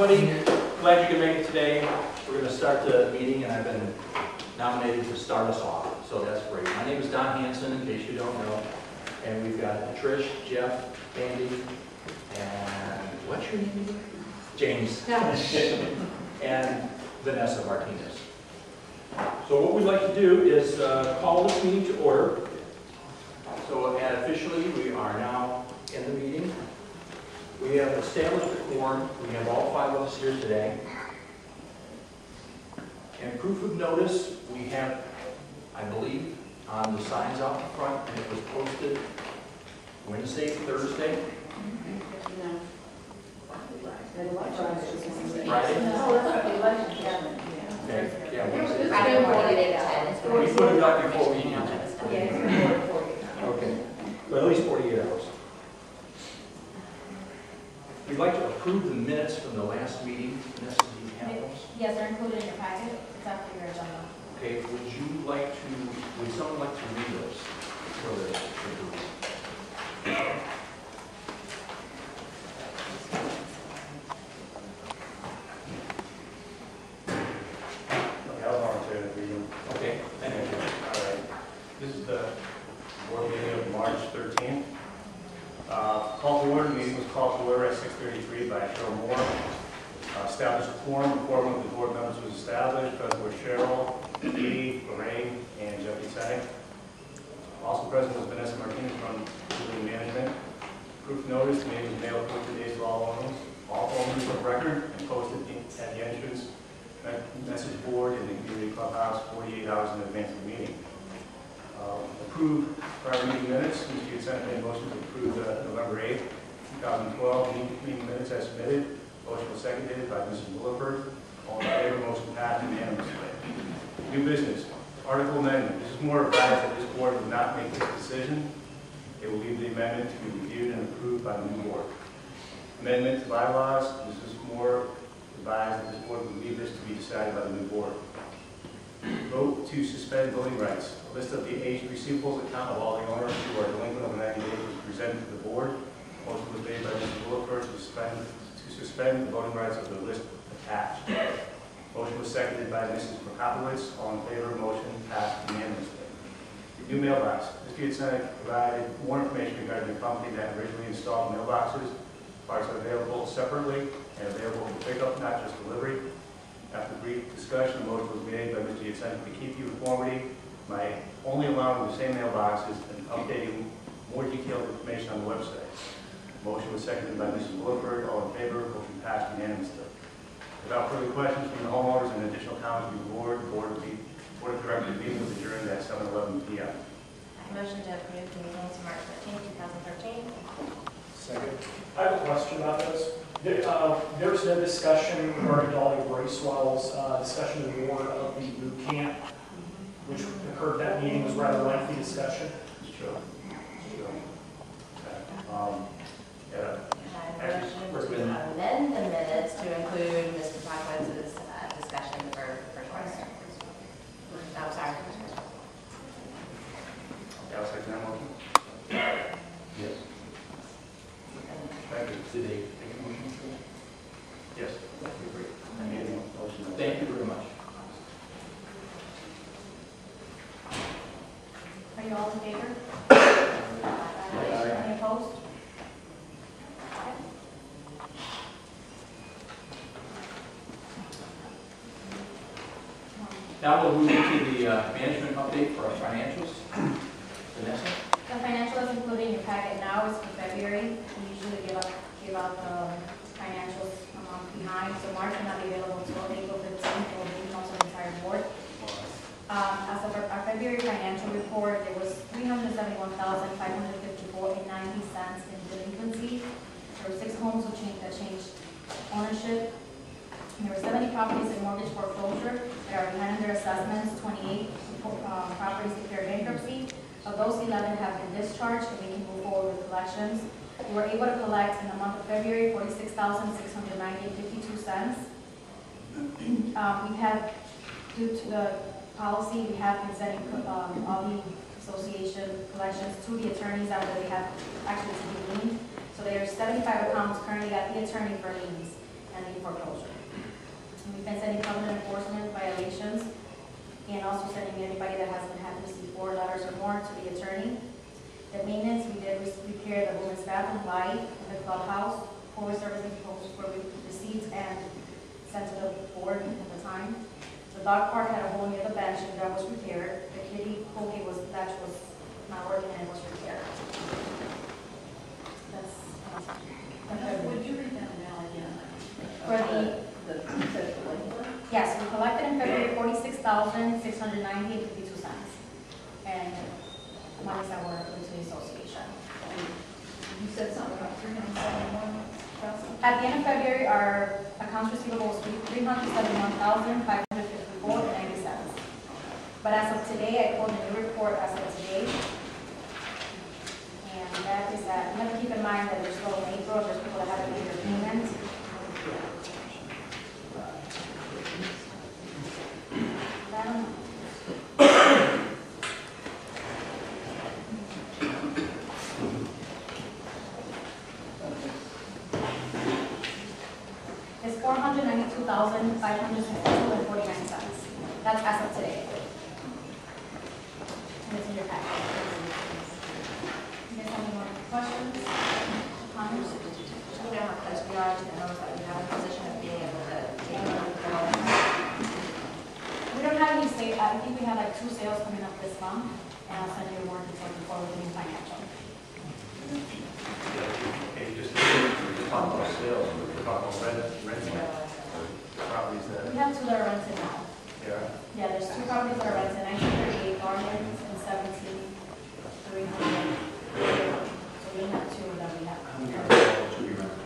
everybody. Glad you can make it today. We're going to start the meeting, and I've been nominated to start us off, so that's great. My name is Don Hanson, in case you don't know, and we've got Trish, Jeff, Andy, and what's your name again? James. And Vanessa Martinez. So what we'd like to do is call this meeting to order. So and officially, we are now in the meeting. We have established a quorum. We have all 5 of us here today. And proof of notice, we have, I believe, on the signs out front, and it was posted Wednesday, Thursday. No. Friday? Okay, yeah, Wednesday. We put it up before we did. Okay, but at least 48 hours. We'd like to approve the minutes from the last meeting. Vanessa, do you have those? Yes, they're included in your packet. It's after your agenda. Okay, would someone like to read those? For the group? I'll volunteer to read them. Okay, thank you. All right. This is the board meeting of March 13th. Call to order. The meeting was called to order at 6:33 by Cheryl Moore. Established a quorum. The quorum of the board members was established. Present were Cheryl, Katie, Lorraine, and Jeff Isai. Also present was Vanessa Martinez from Building Management. Proof notice. The meeting was mailed 14 days to all owners. All owners of record and posted at the entrance message board in the community clubhouse 48 hours in advance of the meeting. Approve prior meeting minutes. Mr. Consent made a motion to approve the November 8th, 2012 meeting minutes as submitted. Motion was seconded by Mrs. Williford. All in favor, motion passed unanimously. New business. Article amendment. This is more advised that this board will not make this decision. It will leave the amendment to be reviewed and approved by the new board. Amendment to bylaws. This is more advised that this board will leave this to be decided by the new board. Vote to suspend voting rights. A list of the aged receivables account of all the owners who are delinquent over 90 days was presented to the board. Motion was made by Mr. Williford to suspend the voting rights of the list attached. Motion was seconded by Mrs. Prokopowicz. All in favor, motion passed unanimously. New mailbox. Mr. Senate provided more information regarding the company that originally installed mailboxes. Parts are available separately and available for pickup, not just delivery. After brief discussion, a motion was made by Mr. Senate to keep uniformity by only allowing the same mailboxes and updating more detailed information on the website. Motion was seconded by Mrs. Williford. All in favor, motion passed unanimously. Without further questions from the homeowners and additional comments from the board of Directors meeting was adjourned at 7:11 p.m. Motion to approve the meetings of March 13th, 2013. Second. I have a question about this. There was no discussion regarding Dolly Bracewell's discussion of the board of the boot camp, which occurred. That meeting was rather lengthy discussion. Sure. Motion to amend the minutes to include Mr. Pockwitz's discussion for twice. Oh, sorry. I'll second that motion. Yes. Thank you. Did they make a motion for that? Yes. Okay, great. Motion. Thank you very much. Are you all in favor? Any opposed? Now we'll move into the management update for our financials. Vanessa? The financial is included in your packet now. It's for February. We usually give out the financials a month behind, so March will not be available until April 15th. It will be also the entire board. As of our February financial report, there was $371,554.90 in delinquency. There were 6 homes that changed ownership. There were 70 properties in mortgage foreclosure that are behind their assessments. 28 properties declared bankruptcy. Of those, 11 have been discharged, and we can move forward with collections. We were able to collect in the month of February $46,698.52. We've had, due to the policy, we have been sending all the association collections to the attorneys after they have actually been liened. So there are 75 accounts currently at the attorney for liens and the foreclosure. to the attorney. The maintenance, we did repair the women's bathroom light in the clubhouse, for servicing proposals for receipts and sent to the board at the time. The dog park had a hole near the bench and that was repaired. The kiddie poke latch was not working and it was repaired. That's, Would you read that now again? for the, yes, we collected in February $46,690.52. And monies that were into the association. You said something about 371,000? At the end of February, our accounts receivable was $371,554.90. But as of today, I pulled a new report as of today. And that is that, you have to keep in mind that there's still in April, there's people that haven't made their payments. It's $492,562.49. That's as of today. And it's in your packet. You guys have any more questions? Comments? We don't have those, we are, I know that we have a position of being able to take on the We don't have any sales, I think we have like 2 sales coming up this month, and I'll send you more details before we do financial. Okay, just talk about sales, we're talking about renting properties We that, have 2 that are rented now. yeah. Yeah, there's 2 properties that are rented, 1938 Gardens and 17 300. So we have 2 that we have. How many are there to be rented?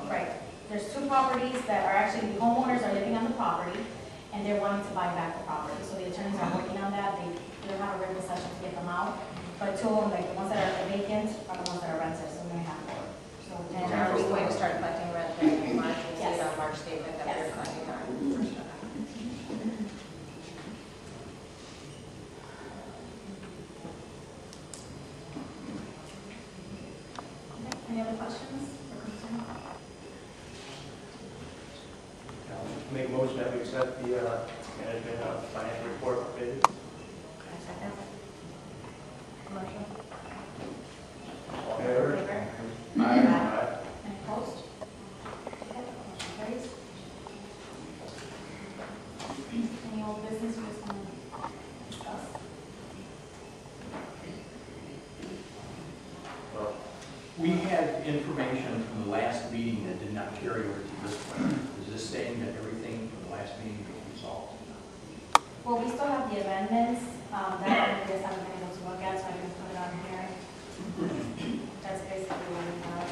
Right. There's 2 properties that are actually, the homeowners are living on the property, and they're wanting to buy back the property. So the attorneys are working on that. They don't have a written session to get them out. But 2 of them, like the ones that are vacant, are the ones that are rented, so we only have 4. So, And are we going to start collecting rent in March? We'll see it Yes. on March statement that we're Yes. collecting our. any other questions or concerns? Make a motion that we accept the management financial report updated. Second. Motion. All in favor? Favor? Aye. Any opposed? Okay, motion carries. Any old business we just want to discuss? Well, We had information from the last meeting that did not carry over to this one. Is this saying that everything from the last meeting was resolved? Well, we still have the amendments, that I guess haven't been able to look at, so I can put it on here. That's basically what we have.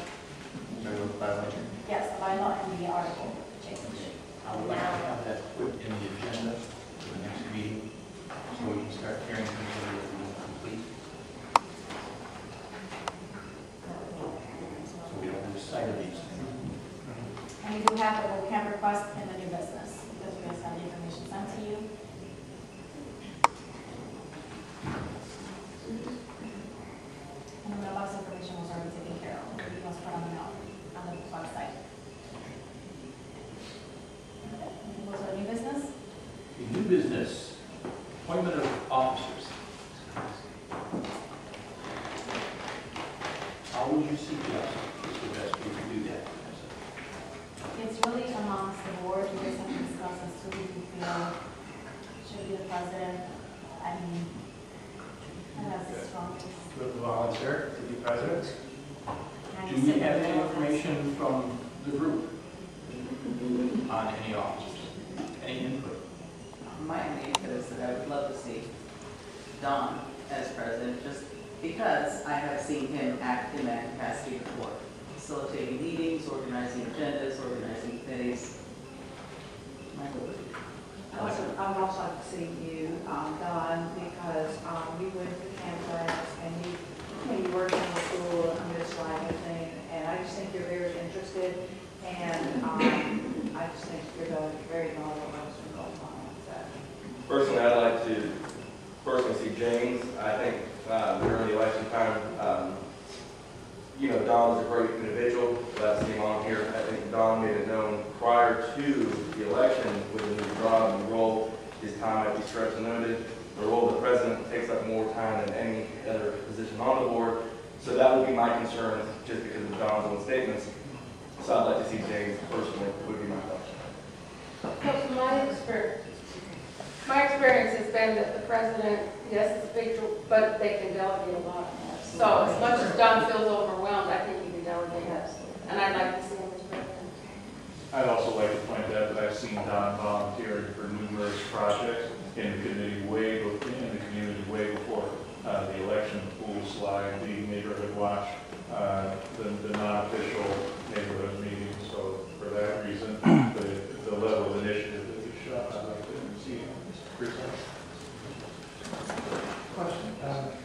Yes, the bylaw and the article change. I would like to have that put in the agenda for the next meeting, so we can start carrying things over that we will complete, so we don't lose sight of these things. And we do have the vote camp request in the new business, because we guys have the information sent to you. And the mailbox information was already taken care of, we must put on the mail, on the website. Anything goes to the new business? The new business, appointment of officers. How would you suggest is the best way to do that? It's really amongst the board, you guys have to discuss as to who you feel should be the president. I mean, that has a strong. to volunteer to be president. Do we have any information from the group on any officers? Any input? My only input is that I would love to see Don as president, just because I have seen him act in that capacity before, facilitating meetings, organizing agendas, organizing committees. My hope. I would also like to see you, Don, because you went to campus and you worked in the school and this like everything, and I just think you're very interested, and I just think you're very knowledgeable person going on. So. Personally, I'd like to see James. I think during the election time, Don is a great individual. Glad to see him on here. I think Don made it known prior prior to the election with a new job and role, his time might be stretched and limited. The role of the president takes up more time than any other position on the board. So that would be my concern, just because of Don's own statements. So I'd like to see James personally, would be my question. From my experience has been that the president, yes, it's big, but they can delegate a lot. So as much as Don feels overwhelmed, I think he can delegate. And I'd like to see him as president. I'd also like to point out that I've seen Don volunteering for numerous projects in the community way before the election, the pool slide, the neighborhood watch, the non-official neighborhood meetings. So for that reason, the level of initiative that we show, I'd like to see present. Question.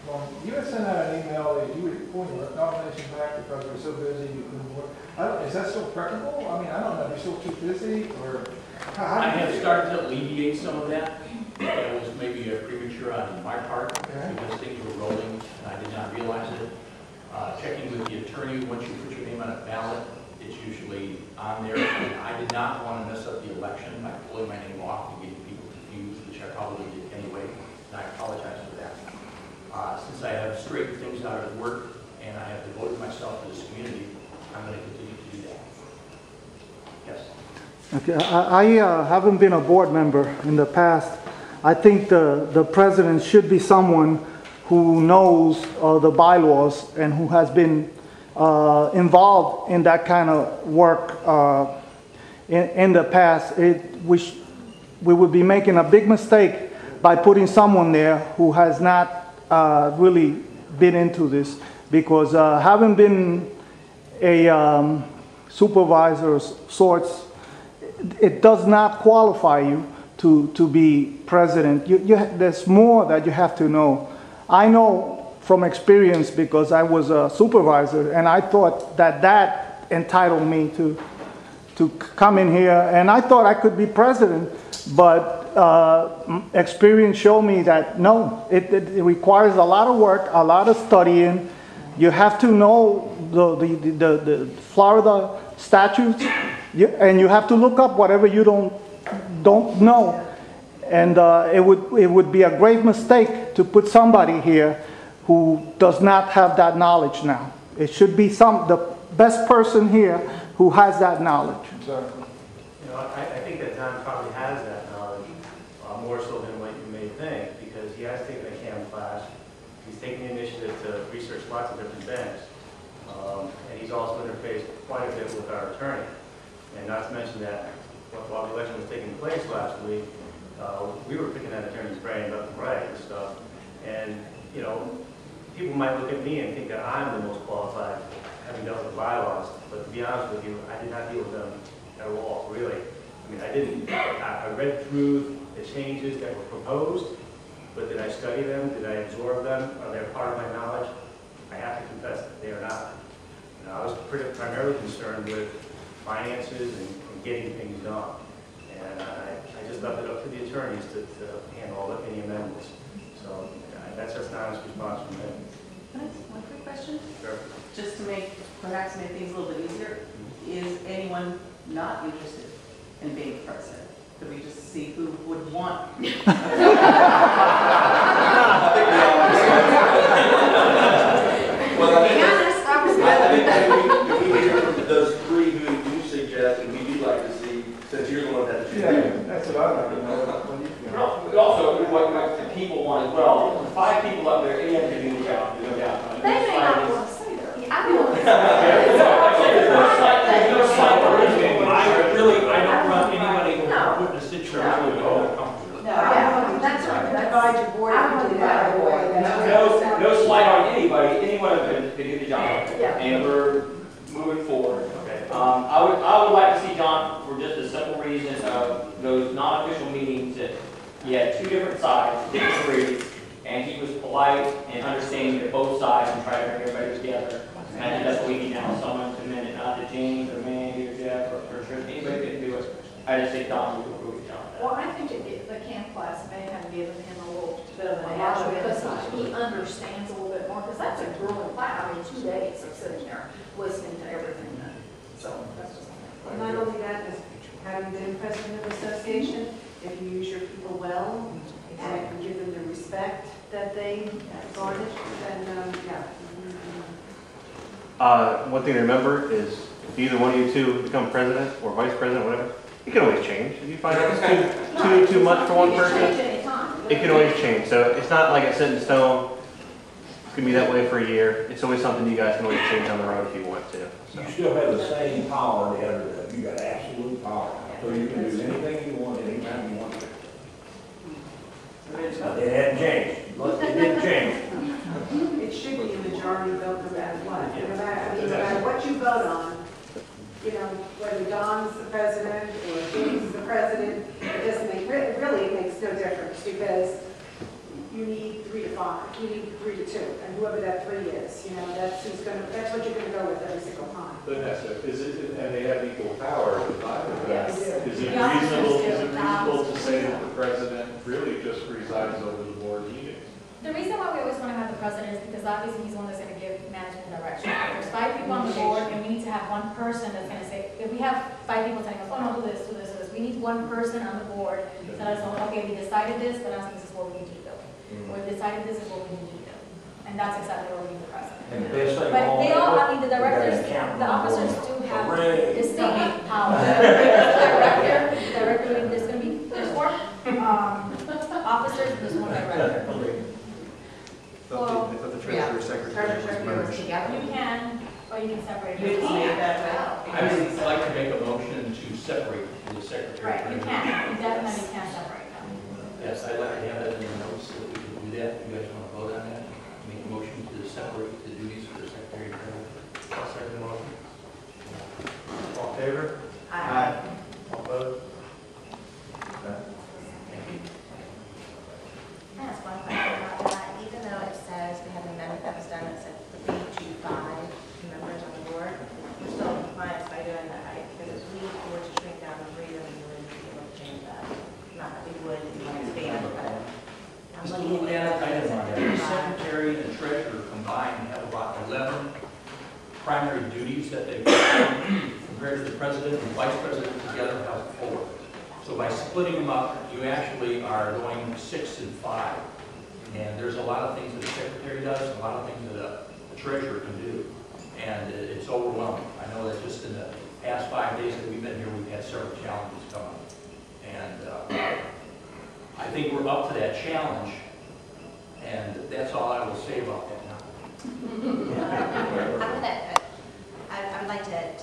Well, you had sent out an email that you were pulling your nomination back because you were so busy you couldn't work. Is that still preferable? I mean, I don't know. Are you still too busy, or I have started to alleviate some of that. It was maybe premature on my part because things were rolling and I did not realize it. Checking with the attorney, once you put your name on a ballot, it's usually on there. And I did not want to mess up the election by pulling my name off and getting people confused, which I probably did anyway. And I apologize for that. Since I have straightened things out at work and I have devoted myself to this community, I'm going to continue to do that. Yes. Okay, I haven't been a board member in the past. I think the president should be someone who knows the bylaws and who has been involved in that kind of work in the past. We would be making a big mistake by putting someone there who has not really been into this, because having been a supervisor of sorts, it does not qualify you to be president. There's more that you have to know. I know from experience because I was a supervisor, and I thought that entitled me to come in here, and I thought I could be president, but experience showed me that no, it requires a lot of work, a lot of studying. You have to know the Florida statutes, and you have to look up whatever you don't know. And it would be a grave mistake to put somebody here who does not have that knowledge now. It should be the best person here who has that knowledge. You know, I think that Don probably has that knowledge, more so than what you may think, because he has taken a CAM class. He's taken the initiative to research lots of different things. And he's also interfaced quite a bit with our attorney. And not to mention that while the election was taking place last week, we were picking that attorney's brain left and right and stuff. And, you know, people might look at me and think that I'm the most qualified, having dealt with bylaws. But to be honest with you, I did not deal with them at all, really. I mean, I didn't. I read through the changes that were proposed, but did I study them? Did I absorb them? Are they a part of my knowledge? I have to confess that they are not. You know, I was primarily concerned with finances and getting things done. And I just left it up to the attorneys to handle any amendments. So that's just an honest response from them. Can I ask one quick question? Sure. Just to perhaps make things a little bit easier, is anyone not interested in being president? Could we just see who would want? Well, I think we hear from those three who you suggest, and we do like to see, since you're the one that chooses. Yeah, that's what I like to know. But also, what the people want as well, 5 people up there, any other can do the job, no doubt. They may not want to say that. I don't want to say I don't want anybody to put in a situation where they're all comfortable. No, that's right. Divide your board into that way. No slight on anybody, anyone can do the job. Yeah. And we're moving forward. I would like to see John for just a simple reason of those non-official meetings that he had 2 different sides, different degrees, and he was polite and understanding to both sides and try to bring everybody together. And I think that's what we need now, someone to amend it, not to James or Mandy or Jeff or Trish, anybody can do it. I just think Don would approve it, John. Well, I think the camp class may have given him a little bit of an edge because he understands a little bit more, because that's a grueling class. I mean, 2 days of sitting there listening to everything. So that's just something. Not only that, been president of the association, if you use your people well, and give them the respect that they garnish, then, yeah. One thing to remember is if either one of you two become president or vice president, whatever, it can always change. If you find out it's too much for one person, it can always change. So it's not like it's set in stone. It's going to be that way for a year. It's always something you guys can always change on the road if you want to. So. You still have the same power the other day. You got absolute power. So you can do anything you want, anytime you want to. It hadn't changed. It didn't change. It should be a majority vote no matter what. No matter what you vote on, you know, whether Don's the president or James is the president, it doesn't make, really it makes no difference because you need 3 to 5, you need 3 to 2, and whoever that 3 is, you know, that's what you're gonna go with every single time. Vanessa, and they have equal power to divide it. Yes. Is it reasonable to say that the president really just presides over the board meetings? The reason why we always want to have the president is because obviously he's the one that's going to give management direction. If there's 5 people on the board and we need to have one person that's going to say, if we have 5 people telling us, oh no, do this, do this, do this, we need one person on the board to tell us, okay, we decided this, but now this is what we need to do. Or we decided this is what we need to do. And that's exactly what we need the president. And the best thing But they all, I mean, the directors, the officers do have distinct power. Director, there's going to be, there's 4 officers, there's 1 director. Well, the treasurer secretary is together. You can, or you can separate. You can say it that way. I would like to make a motion to separate the secretary. Right, you can, you definitely can separate them. Yes, I'd like to have that in the notes so that we can do that. You guys want to vote on that? Make a motion to separate the duties for the secretary. I'll second the motion. All in favor? Aye. All opposed? Can I ask one question about that? Even though it says we have an amendment that was done that said 3 to 5 members on the board, we're still in compliance by doing that, right? Because if we were to shrink down to 3, then we wouldn't be able to change that. Not that we would, if we want to expand, but I'm Just a looking little added item on there. The at secretary and the treasurer combined have about 11 primary duties that they perform compared to the president and vice president together have 4. So by splitting them up, you actually are going 6 and 5. And there's a lot of things that the secretary does, a lot of things that the treasurer can do. And it's overwhelming. I know that just in the past 5 days that we've been here, we've had several challenges come up. And I think we're up to that challenge. And that's all I will say about that now. I would like to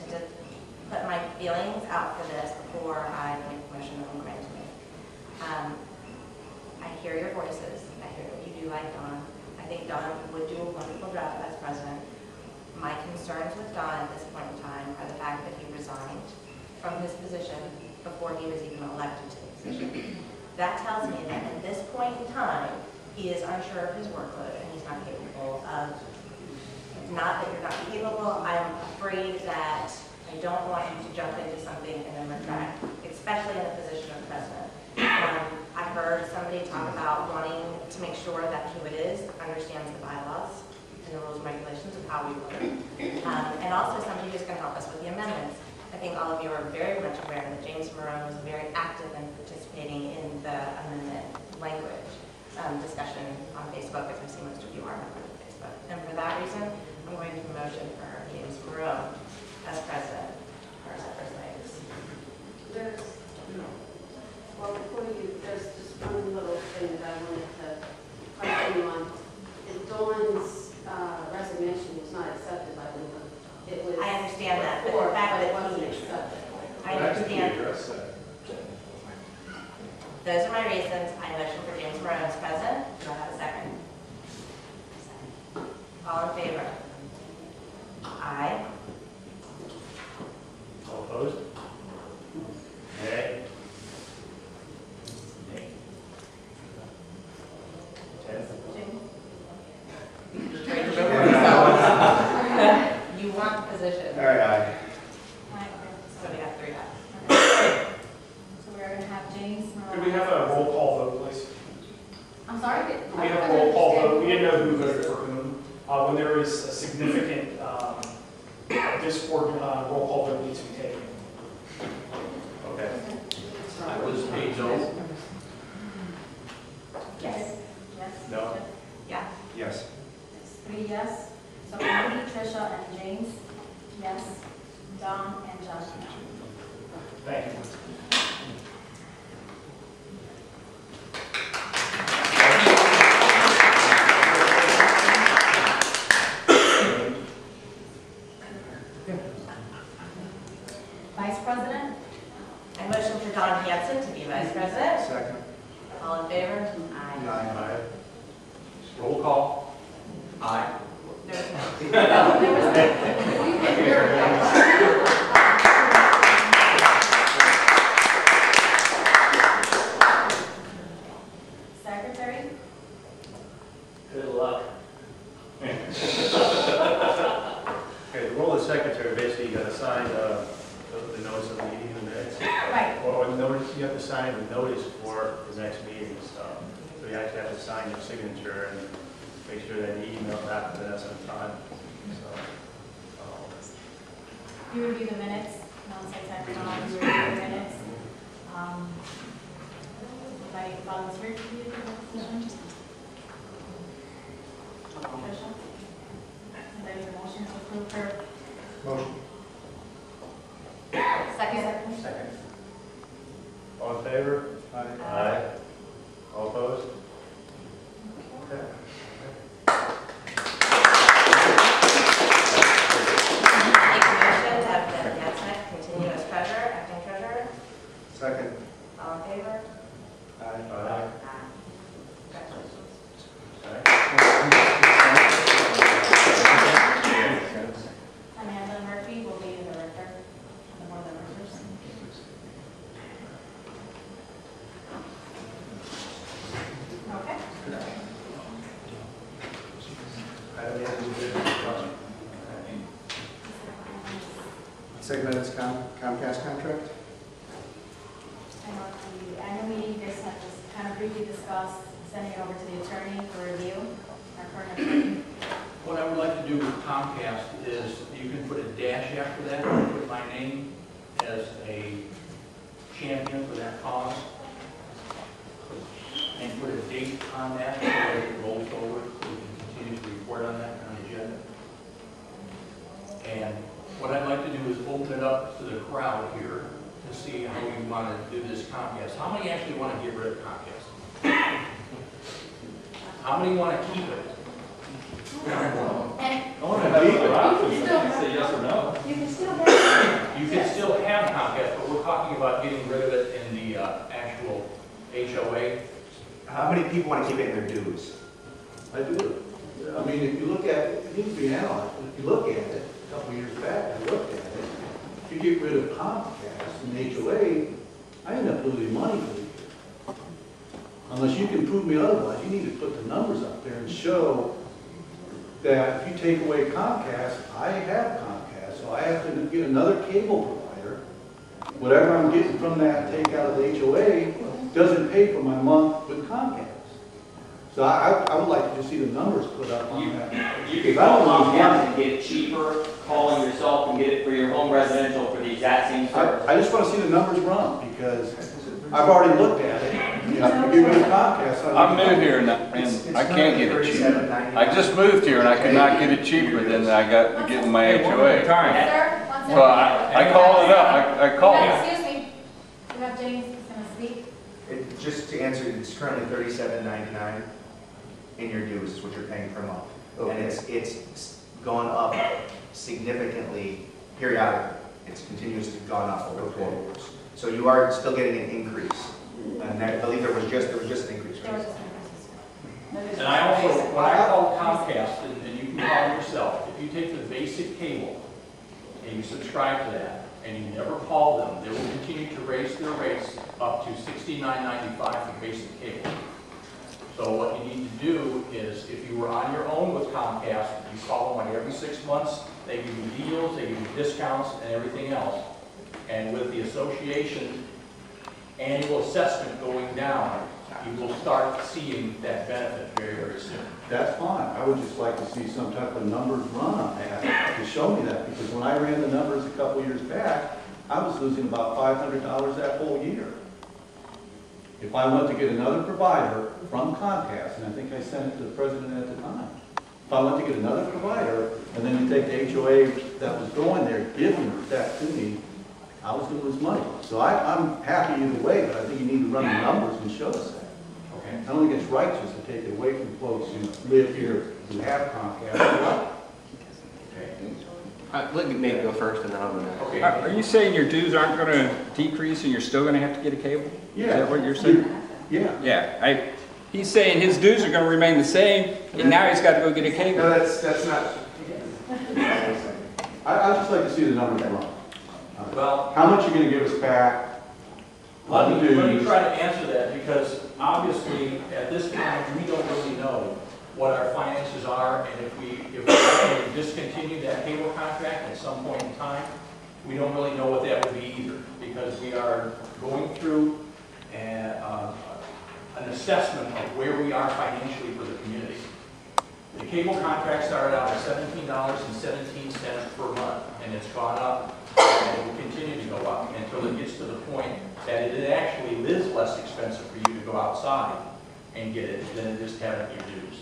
put my feelings out for this before I make a motion that I'm going to make. I hear your voices. I hear what you do like Don. I think Don would do a wonderful job as president. My concerns with Don at this point in time are the fact that he resigned from his position before he was even elected to the position. That tells me that at this point in time, he is unsure of his workload and he's not capable of, not that you're not capable, I'm afraid that I don't want you to jump into something and then retract, especially in the position of president. I heard somebody talk about wanting to make sure that who it is understands the bylaws and the rules and regulations of how we work. And also somebody who's going to help us with the amendments. I think all of you are very much aware that James Marone was very active in participating in the amendment language discussion on Facebook, as I see most of you are members of Facebook. And for that reason, I'm going to motion for James Marone as president for Cypress Lakes. Well, before you, there's just one little thing that I wanted to question you on. Dawn's resignation was not accepted by Luba. It was. I understand that, but before, the fact but it that wasn't he, accepted. I understand. Address that. Those are my reasons. I motion for James Marone as president. Do I have a second? All in favor? Aye. All opposed? Nay. 10. Just trying to remember yourself. You want the position. All right, aye. So we have 3 ayes. So we're going to have James Marone. Could we have a roll call vote, please? I'm sorry? Could we have a roll call vote? We didn't know who voted for whom. When there is a significant discord, roll call vote needs to be taken. Okay. no? Yes. Yes? No. Yes. Yes. 3 yes. So Rudy, Tricia, and James, yes. Don and Josh, no. Thank you. Vice President? I motion for Don Hanson to be vice president. Second. All in favor? Aye. Aye. Roll call. Aye. There's no. No, there Secretary? Good luck. Okay, the role of secretary, basically you got to sign the notice of the meeting in the minutes. Right. Or the notice, you have to sign the notice for the next meeting, so you actually have to sign your signature and make sure that you email back to Vanessa in time, so. You review the minutes, non-secretary, you review the minutes. Anybody volunteer to review the minutes? Tricia? Anybody make a motion to approve her? Motion. Second. Second. All in favor? Aye. All opposed? Okay. Make a motion to have Ben Yatsnick continue as treasurer, acting treasurer. Second. All in favor? Aye. Aye. Congratulations. Amanda Murphy will be the director of the board of directors. Okay. Item A is good. Second is Comcast contract? And on the annual meeting, you guys have just kind of briefly discussed sending it over to the attorney for review, our current attorney. What I would like to do with Comcast is you can put a dash after that, and put my name as a champion for that cause. And put a date on that, so that it rolls over, so we can continue to report on that on the agenda. And what I'd like to do is open it up to the crowd here to see how we want to do this Comcast. How many actually want to get rid of Comcast? How many want to keep it? And I want to keep it. Say yes or no. You can still have. You can still have Comcast, but we're talking about getting rid of it in the actual HOA. How many people want to keep it in their dues? I do. I mean, if you look at, it needs to be analyzed, but if you look at it, a couple of years back, I looked at it, if you get rid of Comcast and HOA, I end up losing money for the year. Unless you can prove me otherwise, you need to put the numbers up there and show that if you take away Comcast, I have Comcast, so I have to get another cable provider. Whatever I'm getting from that take out of the HOA doesn't pay for my month with Comcast. So I would like to just see the numbers put up on that. You could call Comcast and get it cheaper, call it yourself and get it for your home residential for the exact same service. I just want to see the numbers run, because I've already looked at it. You know, if you get rid of Comcast. I'm new here and I can't get it cheaper. I just moved here and I could not get it cheaper than I got to get in my HOA. Sir, one So I called it up, I called it. Excuse me, we have James who's going to speak. Just to answer, it's currently $37.99 in your dues, is what you're paying per month. And it's gone up significantly periodically. It's continuously gone up over 4 years. So you are still getting an increase. And I believe there was just an increase, right? And I also, when I call Comcast, and you can call it yourself, if you take the basic cable and you subscribe to that, and you never call them, they will continue to raise their rates up to $69.95 for basic cable. So what you need to do is, if you were on your own with Comcast, you call them like every 6 months, they give you deals, they give you discounts, and everything else. And with the association annual assessment going down, you will start seeing that benefit very, very soon. That's fine. I would just like to see some type of numbers run on that to show me that, because when I ran the numbers a couple years back, I was losing about $500 that whole year. if I went to get another provider from Comcast, and I think I sent it to the president at the time, if I went to get another provider, and then you take the HOA that was going there, give them that to me, I was gonna lose money. So I'm happy either way, but I think you need to run the numbers and show us that. Okay. I don't think it's righteous to take it away from folks who live here, who have Comcast. Let Nate go first and then I'll go next. Okay. Are you saying your dues aren't going to decrease and you're still going to have to get a cable? Yeah. Is that what you're saying? Yeah. Yeah. He's saying his dues are going to remain the same, and now he's got to go get a cable. No, that's not. I'd just like to see the numbers run. Well, How much are you gonna give us back? let me try to answer that, because obviously, at this time, we don't really know what our finances are, and if we're going to discontinue that cable contract at some point in time, we don't really know what that would be either, because we are going through an assessment of where we are financially for the community. The cable contract started out at $17.17 per month, and it's gone up, and it will continue to go up until it gets to the point that it actually is less expensive for you to go outside and get it than it is to have it in your dues.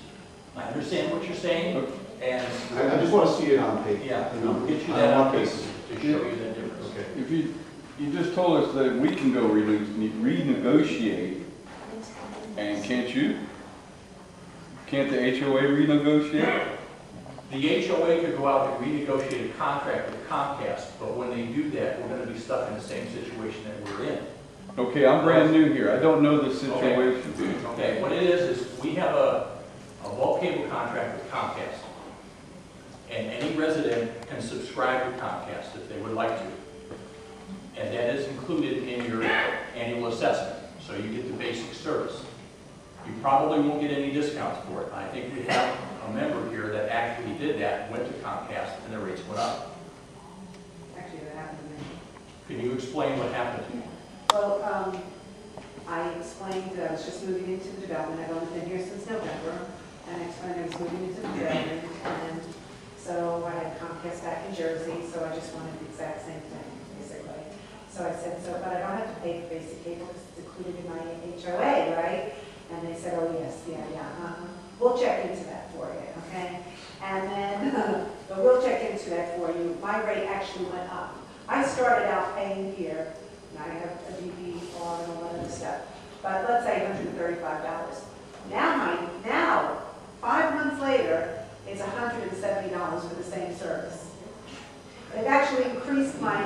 I understand what you're saying, and I just wanna see it on paper. yeah, You know, we'll get you I that want on paper this. to show you that difference. Okay. If you just told us that we can go renegotiate, and can't you? Can't the HOA renegotiate? The HOA could go out and renegotiate a contract with Comcast, but when they do that, we're gonna be stuck in the same situation that we're in. Okay, I'm brand new here. I don't know the situation. Okay, what it is we have a bulk cable contract with Comcast. And any resident can subscribe to Comcast if they would like to. And that is included in your annual assessment, so you get the basic service. You probably won't get any discounts for it. I think we have a member here that actually did that, went to Comcast, and the rates went up. Actually, that happened to me. Can you explain what happened? Well, I explained that I was just moving into the development. I've only been here since November, and I explained I was moving into the development, and so I had Comcast back in Jersey, so I just wanted the exact same thing, basically. So I said, but I don't have to pay for basic cable because it's included in my HOA, right? And they said, oh, yes, yeah. We'll check into that for you, okay? And then, but we'll check into that for you. My rate actually went up. I started out paying here, and I have a DP on and all that other stuff, but let's say $135. Now, 5 months later, it's $170 for the same service. It actually increased my,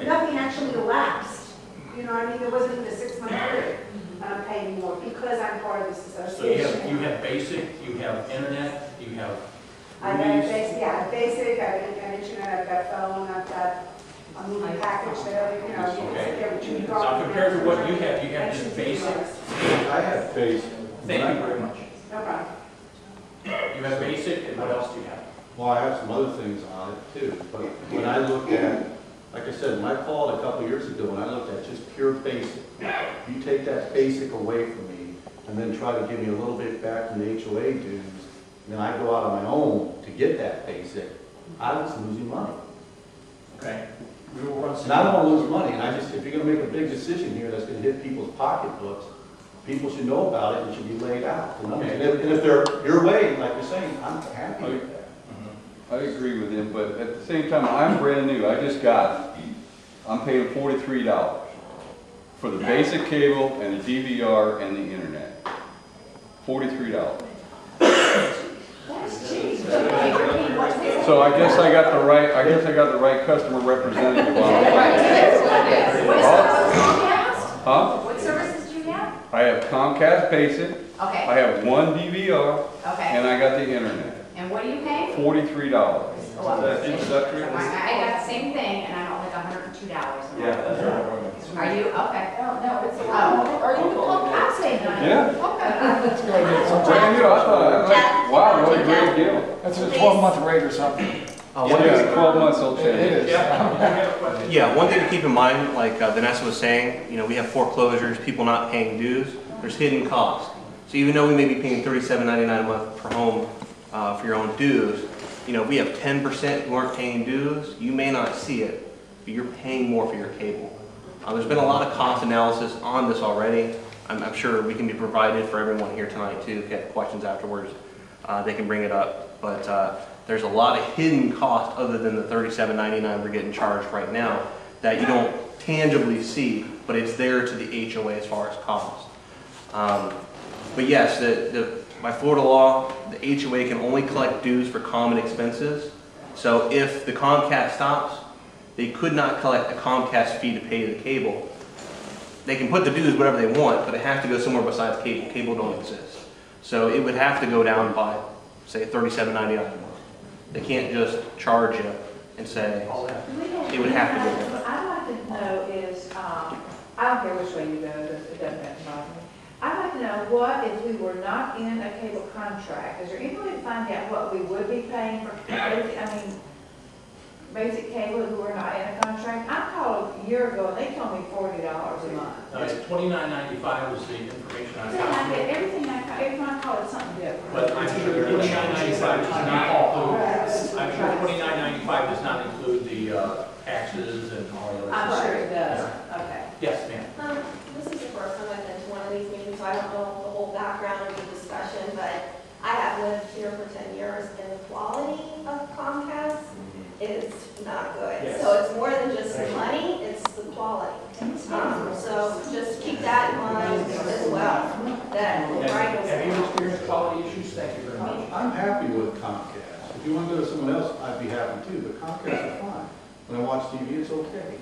nothing actually elapsed. You know what I mean? There wasn't even a 6-month period. And I'm paying more because I'm part of this association. So you have basic, you have internet, you have I have basic, yeah, basic, I have internet, I've got phone, I've got a movie package that, you know, you can sit there with you. Now compared to what you have just basic. I have basic. Thank you very much. No problem. You have basic, and what else do you have? Well, I have some other things on it too, but when I look at, like I said, when I called a couple years ago, when I looked at just pure basic, you take that basic away from me and then try to give me a little bit back from the HOA dues, and then I go out on my own to get that basic, I was losing money. Okay. We will run some. And I don't want to lose money, and I just, if you're gonna make a big decision here that's gonna hit people's pocketbooks, people should know about it and should be laid out. Okay. And if they're your way, like you're saying, I'm happy with that. I agree with him, but at the same time, I'm brand new. I just got it. I'm paying $43 for the basic cable and the DVR and the internet. $43. So I guess I got the right customer representative on it. Huh? What services do you have? I have Comcast Basic. Okay. I have one DVR. Okay. And I got the internet. And what are you paying? $43. Is that true? I got the same thing, and I'm only $102. Yeah, that's right. Are you, okay. No, it's, are you Comcast then? Yeah. Okay. Brand new, I thought, wow, what a great deal. That's a 12-month rate or something. Yeah, 12 months will change. Yeah, one thing to keep in mind, like Vanessa was saying, you know, we have foreclosures, people not paying dues, there's hidden costs. So even though we may be paying $37.99 a month per home for your own dues, you know, we have 10% who aren't paying dues. You may not see it, but you're paying more for your cable. There's been a lot of cost analysis on this already. I'm sure we can be provided for everyone here tonight too. If you have questions afterwards, they can bring it up. But there's a lot of hidden cost other than the $37.99 we're getting charged right now that you don't tangibly see, but it's there to the HOA as far as cost. But yes, by Florida law, the HOA can only collect dues for common expenses. So if the Comcast stops, they could not collect the Comcast fee to pay the cable. They can put the dues whatever they want, but it has to go somewhere besides cable. Cable don't exist. So it would have to go down by, say, $37.99 a month. They can't just charge you and say, it would have to go down. What I'd like to know is, I don't care which way you go, it doesn't matter. I'd like to know what if we were not in a cable contract. Is there any way to find out what we would be paying for, basic cable if we were not in a contract? I called a year ago and they told me $40 a month. It's $29.95 was the information I got. Everything I called it something different. But I'm sure $29.95 does not include, I'm sure $29.95 does not include the taxes and all the other I'm stuff. sure it does. Yeah. Okay. Yes, ma'am. This is the first time I've been to one of these meetings, so I don't know the whole background of the discussion, but I have lived here for 10 years, and the quality of Comcast is not good. Yes. So it's more than just the money, it's the quality. So just keep that in mind as well. Have you experienced quality issues? Thank you very much. I'm happy with Comcast. If you want to go to someone else, I'd be happy too, but Comcast is fine. When I watch TV, it's okay.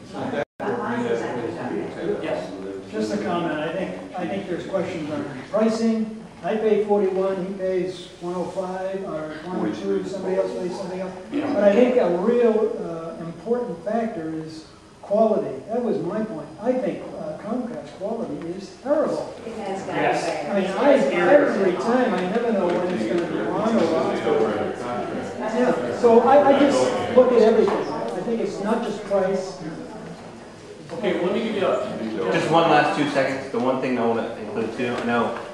It's not that important. Yes. Just a comment, I think there's questions on pricing. I pay 41, he pays 105 or 102, somebody else pays something else. But I think a real important factor is quality. That was my point. I think Comcast quality is terrible. It has got Yes. I mean, every time, I never know when it's going to be on or off. Yeah, so I just look at everything. I think it's not just price. Okay, well, let me give you a... Just one last 2 seconds. The one thing I want to include too,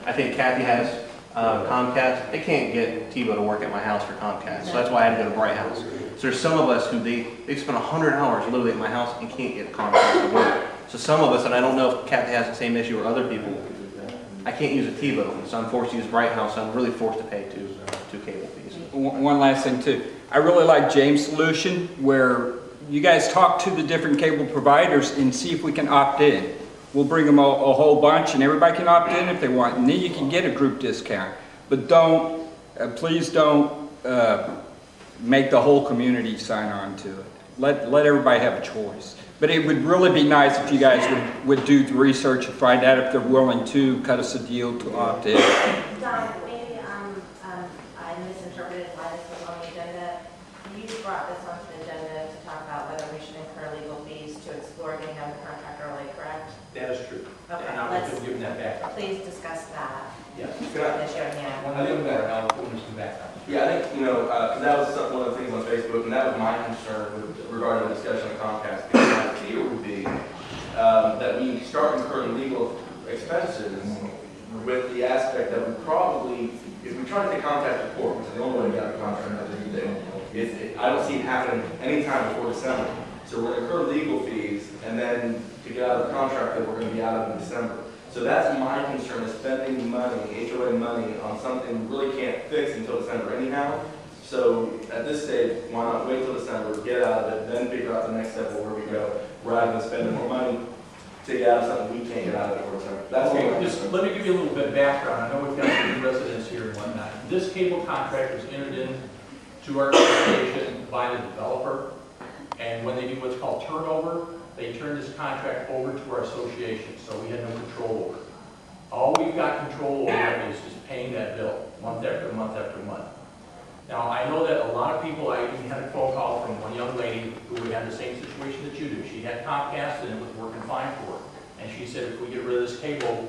I think Kathy has Comcast. They can't get TiVo to work at my house for Comcast, so that's why I had to go to Bright House. So there's some of us who they spend 100 hours literally at my house and can't get Comcast to work. So some of us, and I don't know if Kathy has the same issue or other people, I can't use a TiVo, so I'm forced to use Bright House. So I'm really forced to pay two cable fees. One last thing too. I really like James' solution where you guys talk to the different cable providers and see if we can opt in. We'll bring them a whole bunch and everybody can opt in if they want. And then you can get a group discount. But please don't make the whole community sign on to it. Let everybody have a choice. But it would really be nice if you guys would do the research and find out if they're willing to cut us a deal to opt in. Don, maybe I misinterpreted why this was on the agenda. You brought this onto the agenda to talk about whether we should incur legal fees to explore getting out of the contract early, correct? That is true. Okay, And I was giving that back. Please discuss that. Yes. This year, yeah. I think that I'll put some back on. Yeah, I think, because that was one of the things on Facebook, and that was my concern regarding the discussion of Comcast. Because my fear would be that we start incurring legal expenses with the aspect that we probably, if we try to take Comcast to court, which is the only way to get out of the contract that we do, I don't see it happening anytime before December. So we're going to incur legal fees, and then to get out of the contract that we're going to be out of in December. So that's my concern, is spending money, HOA money, on something we really can't fix until December anyhow. So at this stage, why not wait till December, get out of it, then figure out the next step of where we go, rather than spending more money to get out of something we can't get out of before December. That's Okay, just let me give you a little bit of background. I know we've got some residents here and whatnot. This cable contract was entered into our association by the developer, and when they do what's called turnover, they turn this contract over to our association, so we had no control over it. All we've got control over is just paying that bill, month after month after month. Now, I know that a lot of people, I even had a phone call from one young lady who had the same situation that you do. She had Comcast and it was working fine for her. And she said, if we get rid of this cable,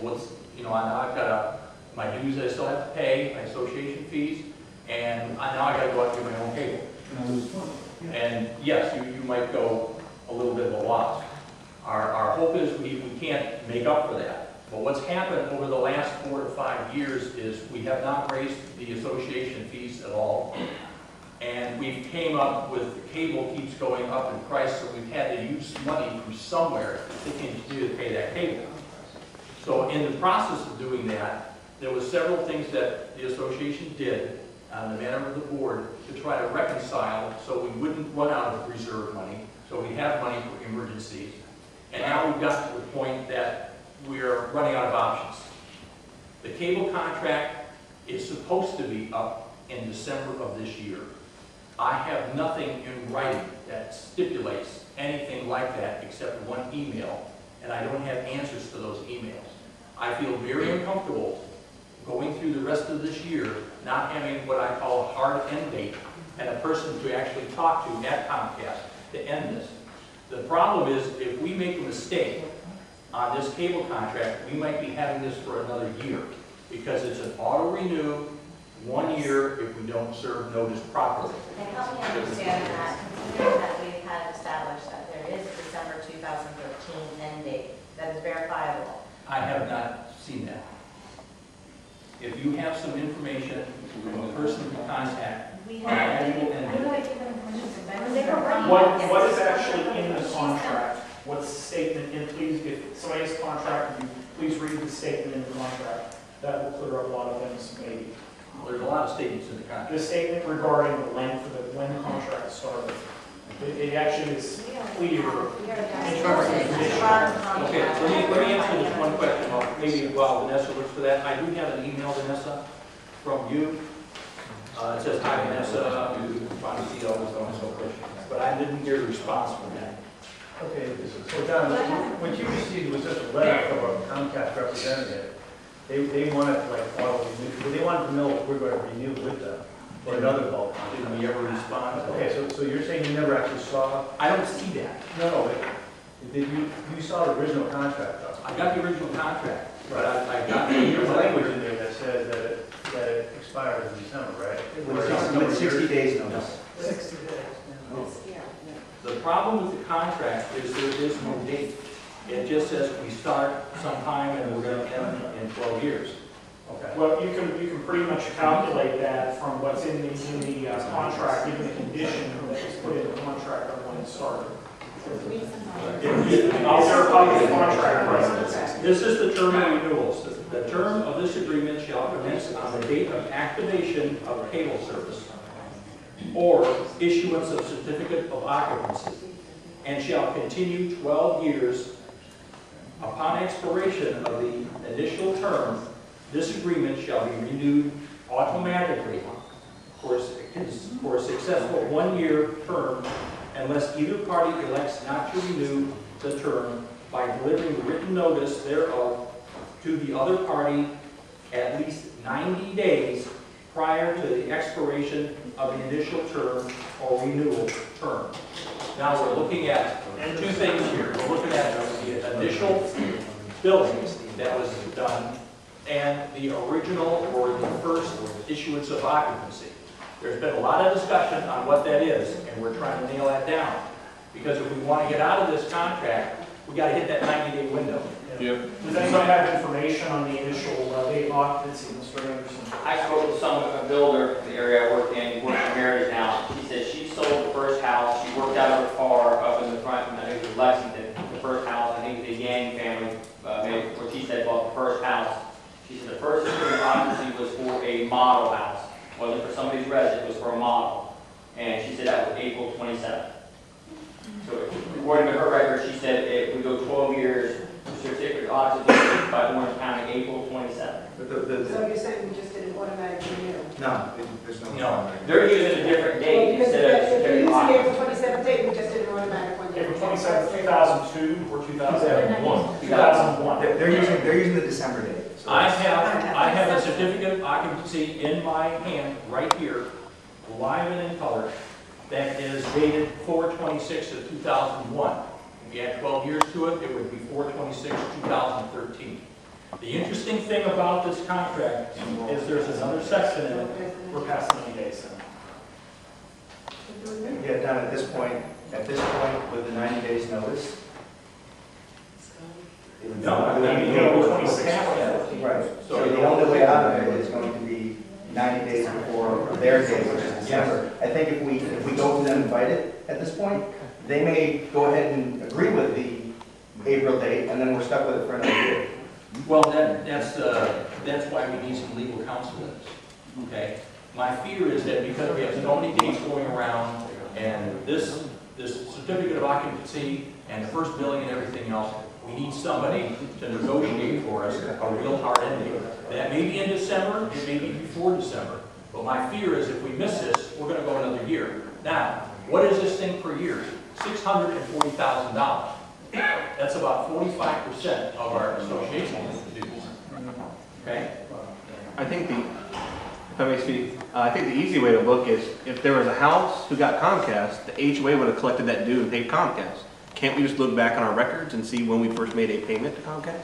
now I've got my dues that I still have to pay, my association fees, and now I got to go out and get my own cable. And yes, you might go a little bit of a loss. Our hope is we can't make up for that. But what's happened over the last 4 to 5 years is we have not raised the association fees at all. And we came up with the cable keeps going up in price, so we've had to use money from somewhere to continue to pay that cable. So in the process of doing that, there was several things that the association did on the manner of the board to try to reconcile so we wouldn't run out of reserve money, so we have money for emergencies. And now we've got to the point that we're running out of options. The cable contract is supposed to be up in December of this year. I have nothing in writing that stipulates anything like that except one email, and I don't have answers to those emails. I feel very uncomfortable going through the rest of this year not having what I call a hard end date and a person to actually talk to at Comcast to end this. The problem is if we make a mistake on this cable contract, we might be having this for another year because it's an auto-renew 1 year if we don't serve notice properly. And help me understand that, considering that we've had established that there is a December 2013 end date that is verifiable. I have not seen that. If you have some information from a person to contact, We I have, will end it. What is actually in the contract? What's the statement in, please, if somebody has a contract, you please read the statement in the contract. That will clear up a lot of things, maybe. Well, there's a lot of statements in the contract. The statement regarding the length of the, when the contract started. It actually is clear in terms of the condition. Okay, let me answer this one question, maybe while Vanessa looks for that. I do have an email, Vanessa, from you. It says, hi Vanessa, we want to see all this on so forth. But I didn't hear a response from that. Okay, so Don, what you received was just a letter from a Comcast representative. They wanted like auto renew, they wanted to know if we're going to renew with them or another bulk. Did we ever respond? Okay, so you're saying you never actually saw? I don't see that. No, did you saw the original contract though? I got the original contract, but I got There's language in there that says that it expires in December, right? With 60 days notice. 60 days. The problem with the contract is there is no date. It just says we start sometime and we're going to end in 12 years. Okay. Well, you can pretty much calculate that from what's in the contract, given the condition that was put in the contract on when it started. I'll verify the contract prices. This is the term of renewals. The term of this agreement shall commence on the date of activation of cable service or issuance of certificate of occupancy and shall continue 12 years. Upon expiration of the initial term, this agreement shall be renewed automatically for a successful 1-year term unless either party elects not to renew the term by delivering written notice thereof to the other party at least 90 days prior to the expiration of the initial term or renewal term. Now we're looking at two things here. We're looking at the initial billing that was done and the original or the first issuance of occupancy. There's been a lot of discussion on what that is, and we're trying to nail that down. Because if we want to get out of this contract, we got to hit that 90-day window. Yep. Does anybody have information on the initial date of occupancy, Mr. Anderson? I spoke with a builder in the area I work in, he works in Marys now. She said she sold the first house, she worked out of her car up in the front, and I think it was Lexington, the first house, I think the Yang family, where she said bought the first house. She said the first certificate of occupancy was for a model house. It wasn't for somebody's residence, it was for a model. And she said that was April 27th. So according to her record, she said if we go 12 years, the certificate of occupancy by Orange County, April 27th. So you're saying we just did an automatic renew? No, there's no. No, they're using a different date Because instead of if certificate you're of using occupancy. April 27th date, we just did an automatic one. April 27th, 2002 or 2001? 2001. They're using the December date. So I have a certificate of occupancy in my hand right here, live and in color, that is dated 4/26 of 2001. If you add 12 years to it, it would be 4/26/2013. The interesting thing about this contract is there's another section in it. We're past 90 days then. Yeah, Don, at this point, with the 90 days notice. No, I mean, we're past that. Right. So the only way out of it is going to be 90 days before their date, which is December. I think if we go to them and fight it at this point, they may go ahead and agree with the April date, and then we're stuck with it for another year. Well, that's why we need some legal counsel in this, okay? My fear is that because we have so many dates going around, and this certificate of occupancy and the first billing and everything else, we need somebody to negotiate for us a real hard end date. That may be in December, it may be before December, but my fear is if we miss this, we're gonna go another year. Now, what is this thing per year? $640,000. That's about 45% of our association dues. Okay? I think if I may speak, I think the easy way to look is if there was a house who got Comcast, the HOA would have collected that due and paid Comcast. Can't we just look back on our records and see when we first made a payment to Comcast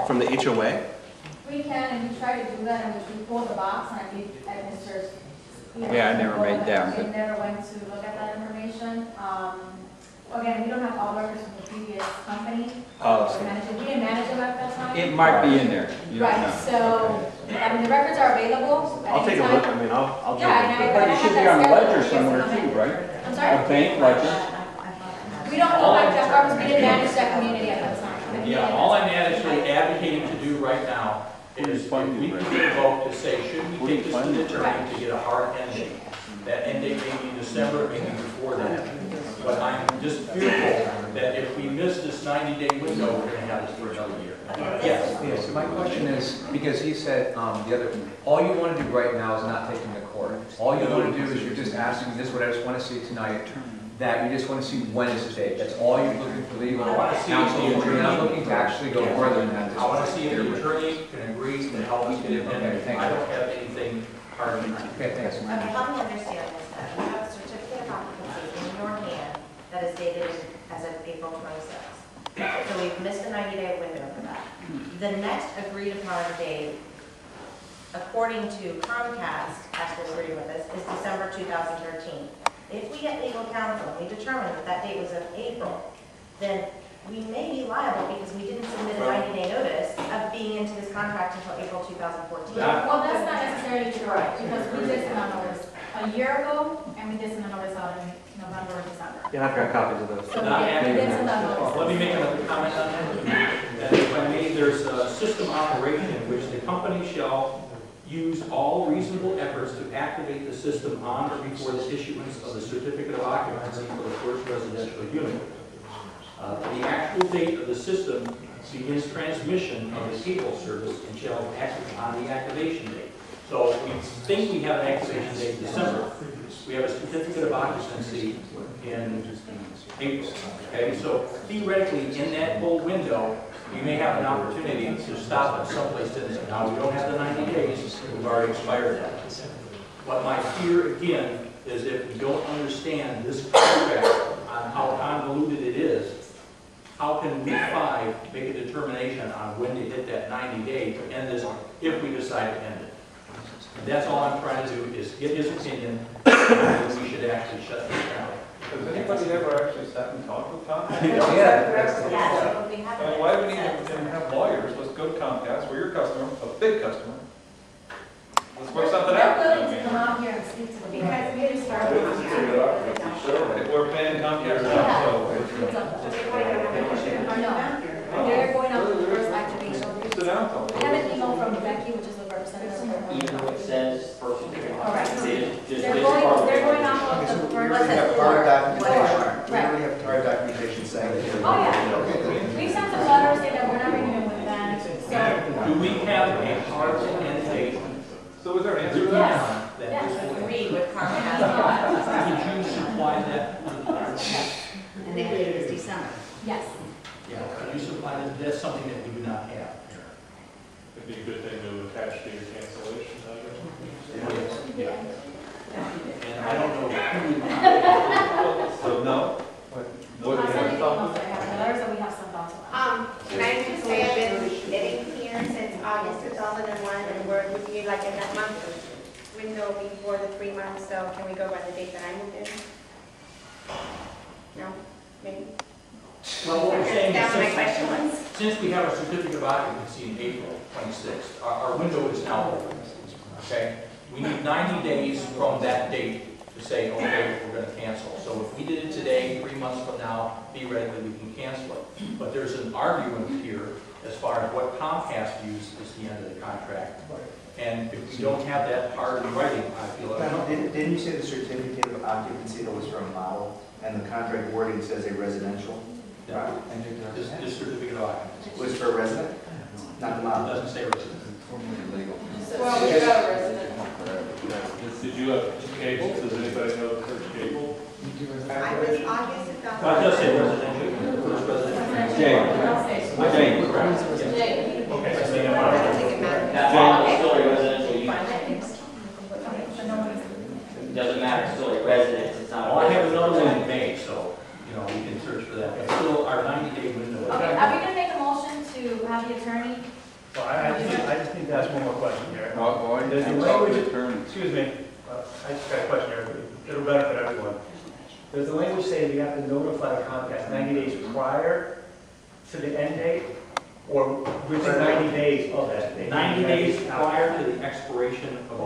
from the HOA? We can, and we try to do that, and we pull the box, and I think at Mr. Yeah, I never made that, We but- never went to look at that information. Again, we don't have all records from the previous company. Oh, We didn't manage them at that time. it might be in there. You don't Right, know. so, I mean, the records are available at I'll any take a time. look. I mean, I'll Yeah, take a look. But it should be on the ledger somewhere too, right? I'm sorry? A bank ledger. We don't know like that, Barbara, we didn't manage that community at that time. Yeah, all I'm actually advocating to do right now is if we can get a vote to say, should we take this to the attorney to get a hard end date? That end date may be December, maybe before that. But I'm just fearful that if we miss this 90-day window, we're going to have this for another year. Yes? Yeah, so my question is, because he said, all you want to do right now is not taking the court. All you want to do is you're just asking, this is what I just want to see tonight, that you just want to see when is the date. That's all you're looking for legal I want to see if counsel. the attorney- You're not looking to actually go further than that. I want to see if the attorney can agree to help us get it Okay, in. thank I you. don't have anything hard to Okay, thanks. Okay, help me understand this then. You have a certificate of occupancy in your hand that is dated as of April 26th. So we've missed the 90-day window for that. The next agreed upon date, according to Comcast, after agreeing with us, is December 2013. If we get legal counsel, and we determine that that date was of April, then we may be liable because we didn't submit a 90-day notice of being into this contract until April 2014. Well, that's not necessarily correct, because we did send a notice a year ago, and we did send a notice out in November or December. Yeah, I've got copies of those. So we did send a notice. Let me make another comment on that. That if I may, there's a system operation in which the company shall use all reasonable efforts to activate the system on or before the issuance of the certificate of occupancy for the first residential unit. The actual date of the system begins transmission of the cable service and shall be active on the activation date. So we think we have an activation date in December. We have a certificate of occupancy in April. Okay, so theoretically, in that whole window, we may have an opportunity to stop it someplace in there. Now, we don't have the 90 days, we've already expired that. But my fear, again, is if we don't understand this contract on how convoluted it is, how can we five make a determination on when to hit that 90 day to end this, if we decide to end it? And that's all I'm trying to do, is get his opinion, and we should actually shut this down. Has anybody ever actually sat and talked with Comcast? Yeah. Why do we need to have lawyers? Let's go to Comcast, we're your customer, a big customer. Let's work something out. They're willing to come out here and speak to the board. Okay, we're paying Comcast now, so. Or no, they're going out for the first activation. Sit down, Tom. We have an email from Becky, which is the representative. Even though it says first certificate of Correct. occupancy, just They're this part. going off of the We first. already have hard documentation. We Right. already have hard documentation saying that. Oh, yeah. We sent some letters saying that we're not renewing with them, so. Do we have a hard end date? So is there an answer to that? Yes. That Yes. this will- Agreed with Comcast. Could you supply that? And they did it as December. Yes. Yeah, could you supply that? That's something that we do not have. It'd be a good thing to attach to your cancellation, I guess. Yeah. And I don't know who So, no? What, I'll what, send you emails that have the letters that we have sent out to them. Can I just say I've been living here since August 2001, and we're looking at like in that month window before the 3 months, so can we go by the date that I moved in? No? Maybe? Well, what we're saying That's my is question was. since we have a certificate of occupancy in April 26th, our window is now open, okay? We need 90 days from that date to say, okay, we're going to cancel. So if we did it today, 3 months from now, theoretically, we can cancel it. But there's an argument here as far as what Comcast views is the end of the contract. And if we don't have that hard in writing, I feel like. Didn't you say the certificate of occupancy that was for a model, and the contract wording says a residential? This certificate of occupancy. Was for a resident? Not the model? It doesn't say resident. Well, we got a resident. Did you have cable? Does anybody know the first cable? I guess it got. It does say residential. First residential. Jane. Okay. That is still a residential use. It doesn't matter, it's still a residence, it's not. Well, I have another one in May, so, you know, we can search for that. But still, our 90-day window. Okay, are we gonna make a motion to have the attorney? Well, I just need to ask one more question here. There's a Talk language, to the attorney. excuse me, I just got a question here, it'll benefit everyone. Does the language say we have to notify Comcast 90 days prior to the end date, or within 90 days of that date? 90 days prior to the expiration of the.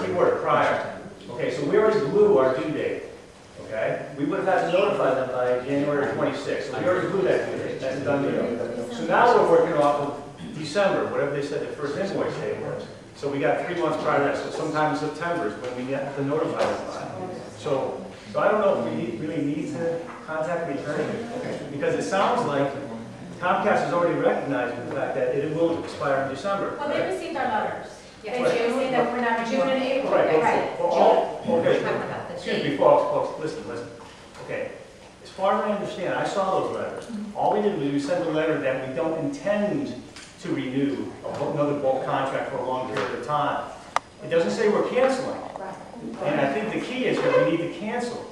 Keyword, prior. Okay, so we already blew our due date, okay? We would have had to notify them by January 26th, so we already blew that due date, that's a done deal. So now we're working off of December, whatever they said the first invoice date was. So we got 3 months prior to that, so sometime in September is when we have to notify them by. So I don't know if we really need to contact the attorney, because it sounds like Comcast has already recognized the fact that it will expire in December. Well, they received our letters. They Right. say that we're not June and April. Right. For all, okay, Talking about the excuse date. me, folks, listen. Okay, as far as I understand, I saw those letters. All we did was we sent a letter that we don't intend to renew another bulk contract for a long period of time. It doesn't say we're canceling. And I think the key is that we need to cancel,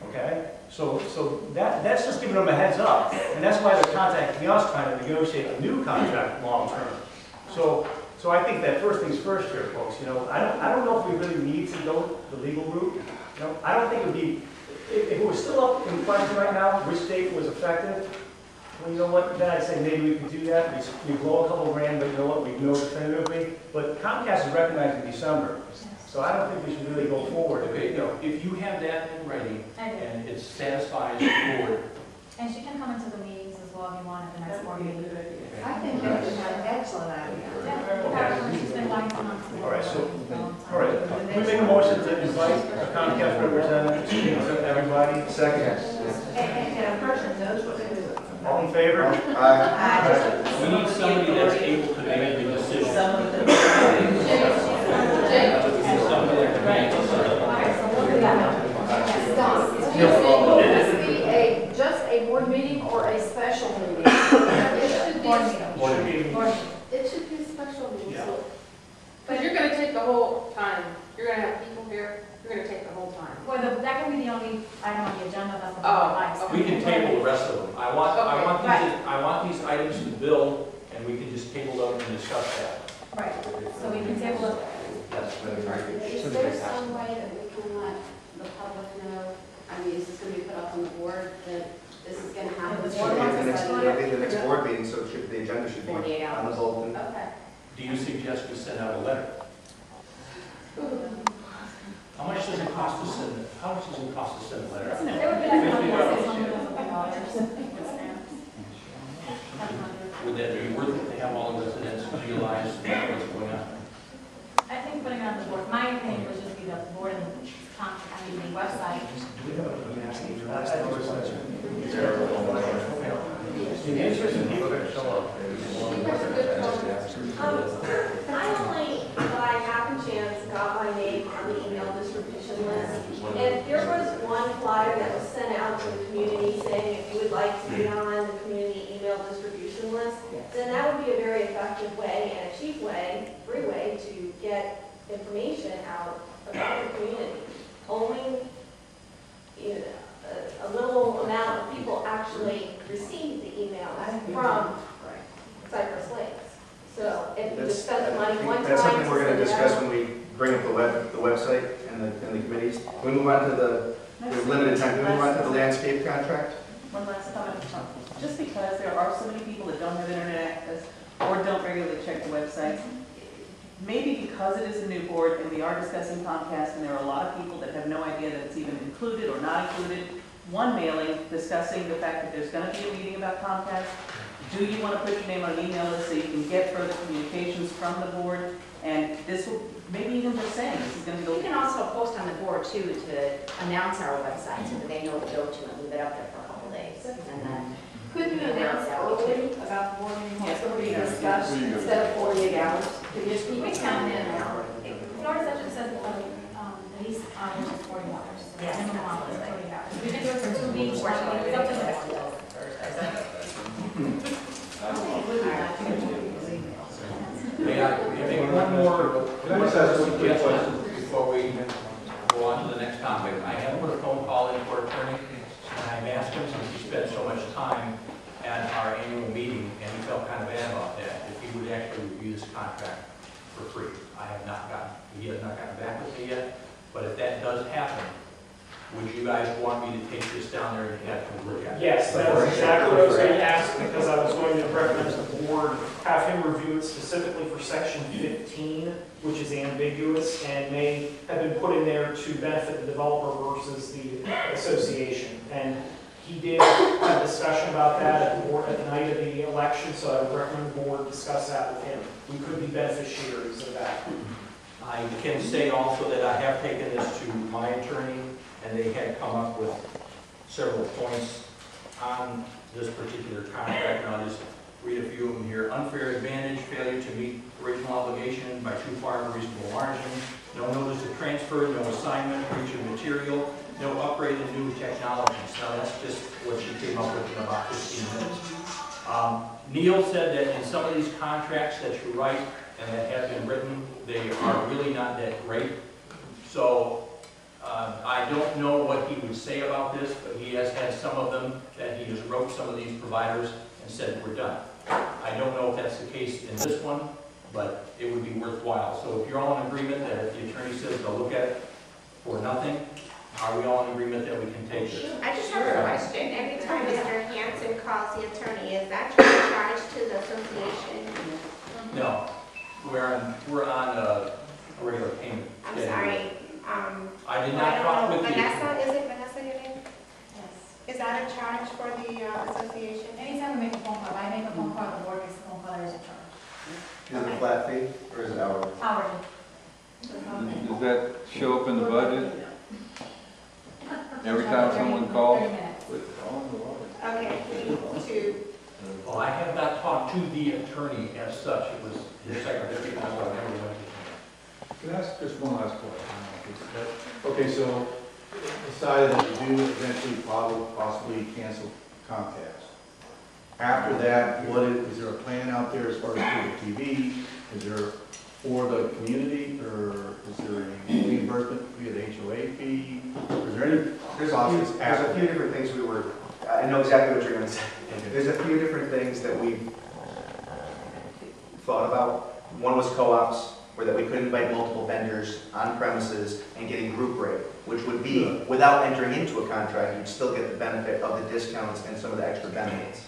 okay? So that's just giving them a heads up. And that's why they're contacting us trying to negotiate a new contract long term. So I think that first things first here, folks, you know, I don't know if we really need to go the legal route. You know, I don't think it would be, if it was still up in question right now, which date was effective, well, you know what, then I'd say maybe we could do that. We blow a couple grand, but you know what, we know definitively. But Comcast is recognized in December. So I don't think we should really go forward. Okay, You know, if you have that in writing I do. and it satisfies the board, And she can come into the meetings as well if you want at the next board meeting. I think that's an excellent idea. Yeah, she's been lying to us. all right, so, all right. Can we make a motion to invite a Comcast representative to meet with everybody? Second. And a person knows what they're doing. All in favor? we need somebody that's able to make the decision. Somebody that can make the decision. Will this be just a board meeting or a special meeting? It should be a special meeting, so. But you're gonna take the whole time, you're gonna have people here, you're gonna take the whole time. Well, that can be the only item on the agenda that's the Oh, likes. We can table the rest of them. I want these items to bill, and we can just table them and discuss that. Right, so we can table it. That's very Is there some way that we can let the public know, I mean, is this going to be put up on the board, that this is going to happen? It'll be the next board meeting, so the agenda should be 48 on the hours. bulletin. Okay. Do you suggest we send out a letter? How much does it cost to send it? How much does it cost to send a letter? It would be like $50. Would that be worth it to have all the residents realize what's going on? I think putting it on the board, my opinion was just be the board and the website. In the interest of people that show up. I only, by happen chance, got my name on the email distribution list. And if there was one flyer that was sent out to the community saying if you would like to be on the community email distribution list, then that would be a very effective way and a cheap way, free way to get information out about the community. Only a little amount of people actually receive the emails from Cypress Lakes. So if you just spend the money one time. That's something we're going to send it discuss out. when we bring up the website and the committees. Can we move on to the, we have limited time, can we move on to the landscape contract? One last comment. Just because there are so many people that don't have internet access or don't regularly check the website, maybe because it is a new board and we are discussing Comcast and there are a lot of people that have no idea that it's even included or not included, one mailing discussing the fact that there's going to be a meeting about Comcast, Do you want to put your name on an email list so you can get further communications from the board? And this will, maybe even for saying, this is going to go. You can also post on the board too to announce our website so that they know to go to and leave it up there for a couple days. And then Couldn't you announce early about the board meeting, what's going to be Yes. discussed instead of 48 hours? Could you just keep We it count counting in in an an hour. hour? Florida statute says the least hours is 40 hours. So the Yes. minimum hours is 40 hours. We can do it for 2 weeks, or Unfortunately, it's up to the that's board. May I make one more suggestion before we go on to the next topic? I have put a phone call in for attorney, and I've asked him, since he spent so much time at our annual meeting, and he felt kind of bad about that, if he would actually review this contract for free. He has not gotten back with me yet, but if that does happen, would you guys want me to take this down there and have him look at it? Yes, that was exactly what I was going to ask, because I was going to recommend to the board, have him review it specifically for section 15, which is ambiguous and may have been put in there to benefit the developer versus the association. And he did have a discussion about that at the board at the night of the election, so I would recommend the board discuss that with him. We could be beneficiaries of that. I can say also that I have taken this to my attorney, and they had come up with several points on this particular contract, and I'll just read a few of them here. Unfair advantage, failure to meet original obligation by too far unreasonable margin, no notice of transfer, no assignment, breach of material, no upgrade in new technologies. Now that's just what she came up with in about 15 minutes. Neil said that in some of these contracts that you write and that have been written, they are really not that great. So I don't know what he would say about this, but he has had some of them that he has wrote some of these providers and said, we're done. I don't know if that's the case in this one, but it would be worthwhile. So if you're all in agreement that if the attorney says they'll look at it for nothing, are we all in agreement that we can take this? I just have a question. Every time Mr. Hanson calls the attorney, is that charged to the association? No, we're on a regular payment. I'm sorry. I did not talk with you. Vanessa, is it Vanessa your name? Yes. Is that a charge for the association? Anytime we make a phone call, I make a phone call, the board makes a phone call, there is a charge. Is it a flat fee or is it hourly? Hourly. Does that show up in the budget? Every time someone calls? 30 minutes. Okay, Well, I have not talked to the attorney as such. It was his secretary, so I never went to him. Can I ask just one last question? Okay, so decided that we do eventually possibly cancel Comcast. After that, is there a plan out there as far as for the TV? Is there for the community, or is there a reimbursement via the HOA fee? Is there any There's process a few different things I know exactly what you're going to say. There's a few different things that we've thought about. One was co-ops, where that we could invite multiple vendors on premises and get a group rate, which would be, without entering into a contract, you'd still get the benefit of the discounts and some of the extra benefits.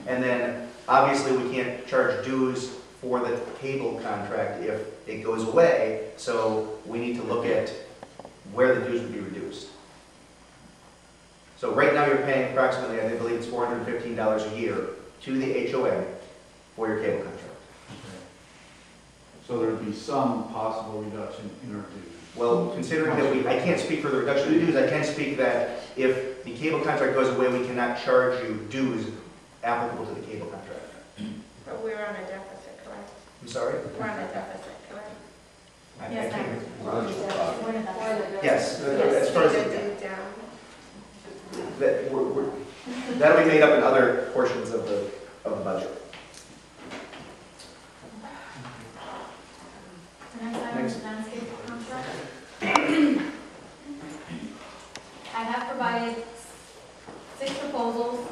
And then, obviously, we can't charge dues for the cable contract if it goes away, so we need to look at where the dues would be reduced. So right now, you're paying approximately, I believe it's $415 a year to the HOA for your cable contract. So there would be some possible reduction in our dues? Well, considering that I can't speak for the reduction of dues, I can speak that if the cable contract goes away, we cannot charge you dues applicable to the cable contract. but we're on a deficit, correct? I'm sorry? We're on a deficit, correct? Yes, ma'am. Yes, as far as, Yes, down. that'll be made up in other portions of the budget. The next item is landscape contract. I have provided 6 proposals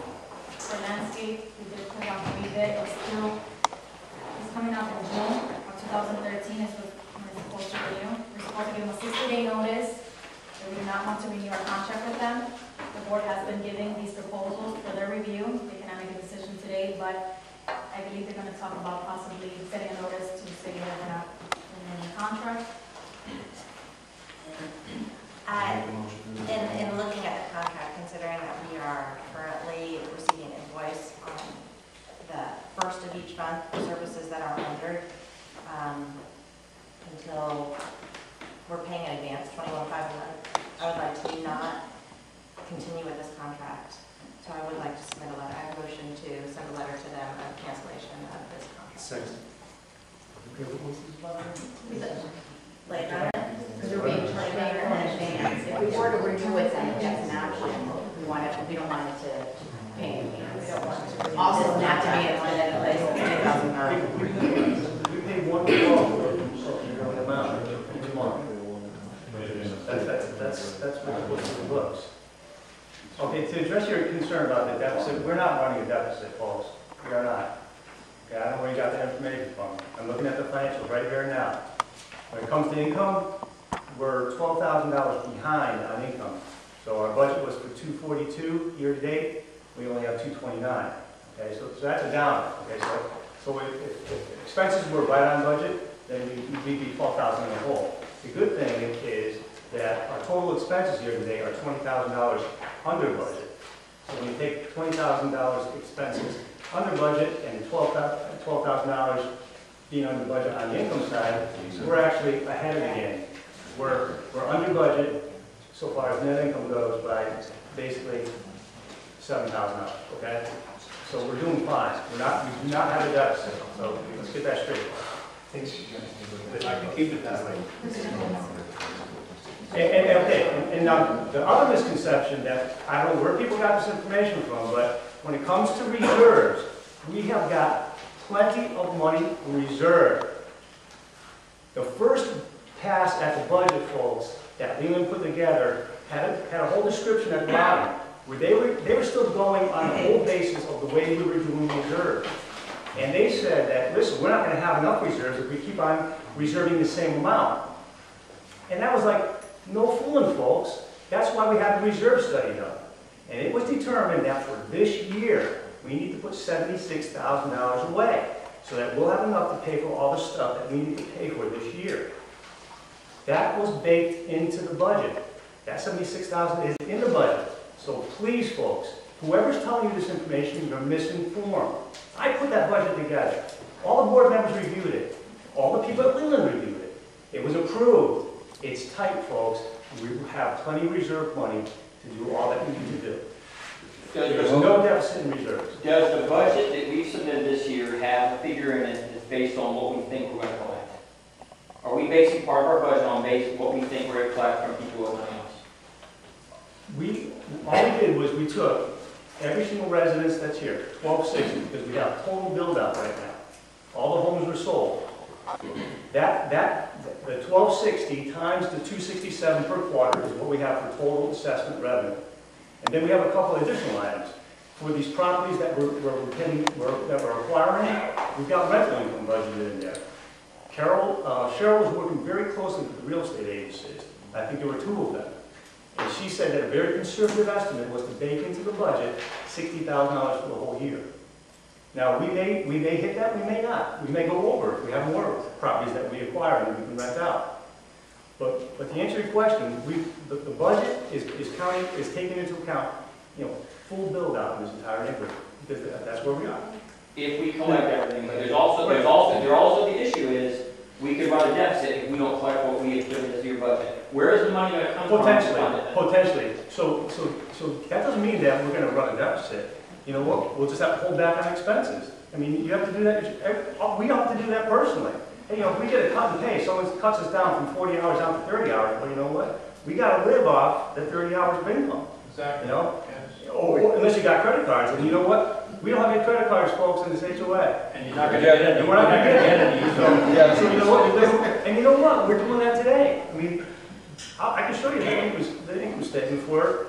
for landscape. We did put out 3 bids. It's coming out in June of 2013 is when it's supposed to renew. We're supposed to give them a 60-day notice. If we do not want to renew our contract with them, the board has been giving these proposals for their review. They cannot make a decision today, but I believe they're going to talk about possibly setting a notice to say that we're not renewing the contract. In looking at the contract, considering that we are currently receiving an invoice on the not continue with this contract. So I would like to submit a letter, I have a motion to send a letter to them of cancellation of this contract. Second. Okay, what was this about? Like, because we're being paying in advance. If we were to renew with them, that's an option. We don't want it to pay in advance. Also, not to be in place in 2009. We paid one amount every month. That's what's in the books. Okay, to address your concern about the deficit, we're not running a deficit, folks. We are not. Okay, I don't know where you got the information from. I'm looking at the financials right here now. When it comes to income, we're $12,000 behind on income. So our budget was for 242 year to date. We only have 229. Okay, so that's a down. Okay, so if expenses were right on budget, then we'd be 12,000 in the hole. The good thing is that our total expenses here today are $20,000 under budget. So when you take $20,000 expenses under budget and $12,000 being under budget on the income side, we're actually ahead of the game. We're under budget so far as net income goes by basically $7,000. Okay, so we're doing fine. We do not have a deficit. So let's get that straight. I can keep it that way. And now the other misconception that I don't know where people got this information from, but when it comes to reserves, we have got plenty of money reserved. The first pass at the budget, folks, that Leland put together had a whole description at the bottom where they were still going on the old basis of the way we were doing reserves. And they said that, listen, we're not going to have enough reserves if we keep on reserving the same amount. And that was like, no fooling, folks. That's why we had the reserve study done. And it was determined that for this year, we need to put $76,000 away so that we'll have enough to pay for all the stuff that we need to pay for this year. That was baked into the budget. That $76,000 is in the budget. So please, folks, whoever's telling you this information, you're misinformed. I put that budget together. All the board members reviewed it. All the people at Leland reviewed it. It was approved. It's tight, folks. We have plenty of reserve money to do all that we need to do. There's no deficit in reserves. Does the budget that we've submitted this year have a figure in it that's based on what we think we're going to collect? Are we basing part of our budget on what we think we're going to collect from people over the house? All we did was we took every single residence that's here, 1260, because we have total build out right now. All the homes were sold. The 1260 times the 267 per quarter is what we have for total assessment revenue. And then we have a couple of additional items. For these properties that we're acquiring, we've got rental income budgeted in there. Cheryl was working very closely with the real estate agencies. I think there were 2 of them. And she said that a very conservative estimate was to bake into the budget $60,000 for the whole year. Now, we may hit that, we may not. We may go over if we have more properties that we acquire and we can rent out. But to answer your question, the budget is taking into account, full build out in this entire neighborhood, because that's where we are. If we collect everything, but there's also the issue is we could run a deficit if we don't collect what we have put in this year budget. Where is the money going to come from? Potentially. So that doesn't mean that we're going to run a deficit. You know what? We'll just have to hold back on expenses. I mean, you have to do that. We have to do that personally. Hey, if we get a cut in pay, someone cuts us down from 40 hours down to 30 hours. Well, you know what? We got to live off the 30 hours of income. Exactly. Yes. Or unless you got credit cards, and you know what? We don't have any credit cards, folks, in this HOA. And you're not going to get any. And we're not going to get any. So you know what? And you know what? We're doing that today. I mean, I can show you the income statement for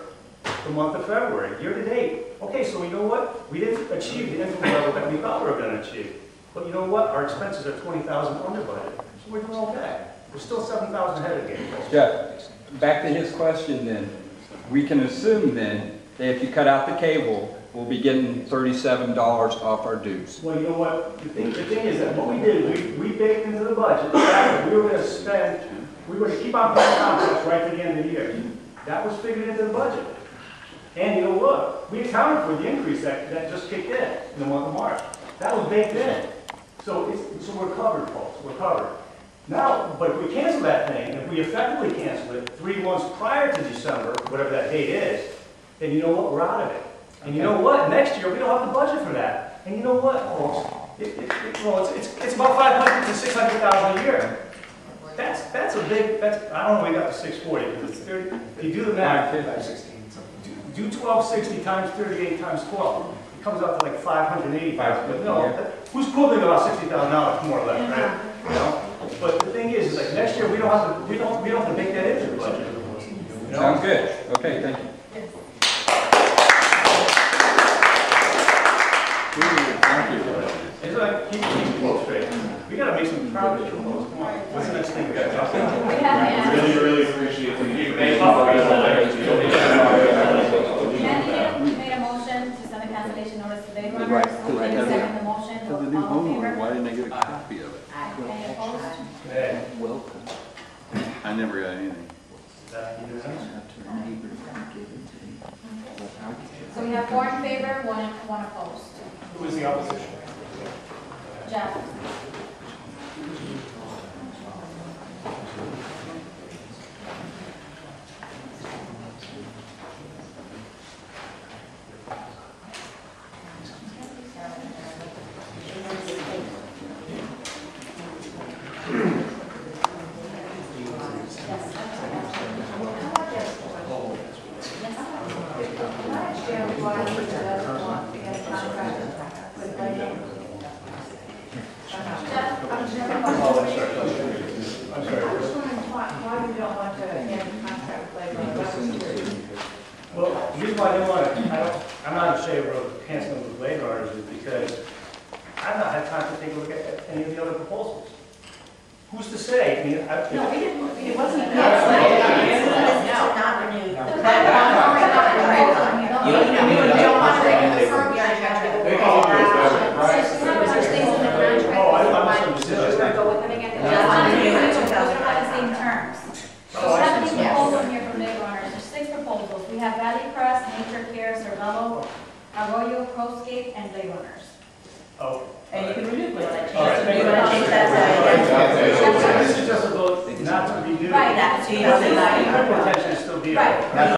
the month of February, year to date. Okay, so you know what? We didn't achieve the income level that we thought we were going to achieve. But you know what? Our expenses are 20,000 under budget. So we're doing okay. We're still 7,000 ahead of the game. Jeff, back to his question then. We can assume then that if you cut out the cable, we'll be getting $37 off our dues. Well, you know what? The thing is that what we did, we baked into the budget the fact that we were going to spend, we were going to keep on paying contracts right to the end of the year. That was figured into the budget. And you know what? We accounted for the increase that just kicked in the month of March. That was baked in. So we're covered, folks. We're covered. Now, but if we cancel that thing, if we effectively cancel it 3 months prior to December, whatever that date is, then you know what, we're out of it. And you know what, next year, we don't have the budget for that. And you know what, folks, it's about 500 to 600,000 a year. That's a big, I don't know, we got to 640, because it's 30, if you do the math, do 1260 times 38 times 12. It comes out to like 585. But no, who's quibbling about $60,000 more or less, right? You know? But the thing is like next year we don't have to make that into the budget. You know? Sounds good. Okay, thank you. It's like keep people straight. We gotta make some progress. Come on. What's the next thing we gotta talk about? We have Really appreciate it. Mandy made a motion to send a cancellation notice to bid runners. Right. Can you second the motion? For the new All in homeowner, favor? why didn't I get a copy of it? Any opposed? Hey, Welcome. I never got anything. So we have 4 in favor, one opposed. Who is the opposition? Jeff? Well, the reason why I didn't want to, I'm not in favor of canceling the blade orders is because I've not had time to take a look at any of the other proposals. Who's to say? I mean, No, we didn't, it wasn't. It's not renewed. You don't want to confirm your agenda. There's things in the contract. Oh, I misunderstood. We're go with them again. Those are not the same terms. Oh, There's I 17 see. proposals in here from bid runners. There's 6 proposals. We have Valley Crest, Nature Care, Cervello, Arroyo, Proscape, and Blade Runners. Oh. And you can remove it. All right. You want to change that to This is just a vote not to renew. Right, that's- It could potentially still be. Right.